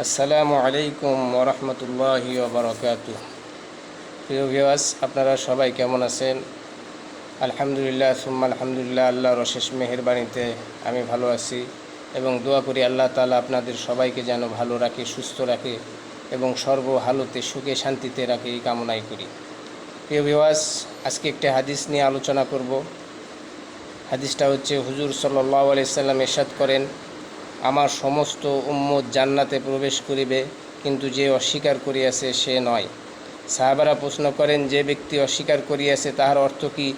আসসালামু আলাইকুম ওরহমতুল্লাহি ওবরাকাতুহ। প্রিয় ভিউয়ার্স, আপনারা সবাই কেমন আছেন? আলহামদুলিল্লাহ সুম্মা আলহামদুলিল্লাহ, আল্লাহর অশেষ মেহেরবানিতে আমি ভালো আছি এবং দোয়া করি আল্লাহ তাআলা আপনাদের সবাইকে যেন ভালো রাখে, সুস্থ রাখে এবং সর্বহালতে সুখে শান্তিতে রাখে, এই কামনাই করি। প্রিয় ভিউয়ার্স, আজকে একটি হাদিস নিয়ে আলোচনা করব। হাদিসটা হচ্ছে, হুজুর সাল্লাল্লাহু আলাইহি সাল্লাম ইরশাদ করেন, আমার সমস্ত উম্মত জান্নাতে প্রবেশ করিবে, কিন্তু যে অস্বীকার করিয়াছে সে নয়। সাহাবারা প্রশ্ন করেন, যে ব্যক্তি অস্বীকার করিয়াছে তাহার অর্থ কি?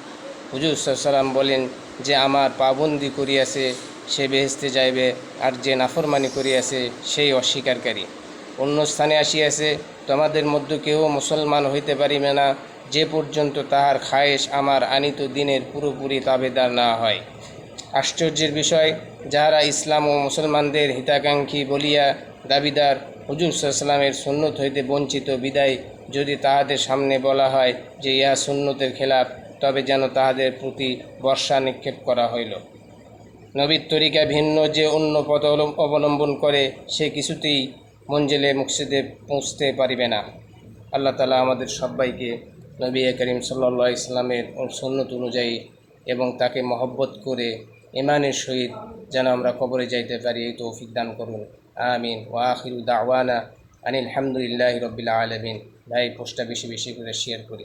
হুজুর সাল্লাল্লাহু আলাইহি সাল্লাম বলেন যে আমার পাবন্দি করিয়াছে সে বেহেশতে যাইবে, আর যে নাফরমানি করিয়াছে সেই অস্বীকারী। অন্য স্থানে আসিয়াছে, তোমাদের মধ্যে কেউ মুসলমান হইতে পারিবে না যে পর্যন্ত তাহার খায়েশ আমার আনিত দিনের পুরোপুরি তাবেদার না হয়। আশ্চর্যের বিষয়, যাহারা ইসলাম ও মুসলমানদের হিতাকাঙ্ক্ষী বলিয়া দাবিদার, হুজুর সাল্লাল্লাহু আলাইহি সাল্লামের সুন্নত হইতে বঞ্চিত বিদায় যদি তাহাদের সামনে বলা হয় যে ইহা সুন্নতের খেলাফ, তবে যেন তাহাদের প্রতি বর্ষা নিক্ষেপ করা হইল। নবীর তরিকা ভিন্ন যে অন্য পথ অবলম্বন করে সে কিছুতেই মঞ্জিলে মুকসিদে পৌঁছতে পারিবে না। আল্লাহ তাআলা আমাদের সবাইকে নবী করিম সাল্লাল্লাহু আলাইহি সাল্লামের সুন্নত অনুযায়ী এবং তাকে মহব্বত করে ঈমানের সহিত যেন আমরা কবরে যাইতে পারি, এই তৌফিক দান করুন। আমিন। ওয়া আখিরু দাওয়ানা আনিল হামদুলিল্লাহি রাব্বিল আলামিন। ভাই, পোস্টটা বেশি বেশি করে শেয়ার করি।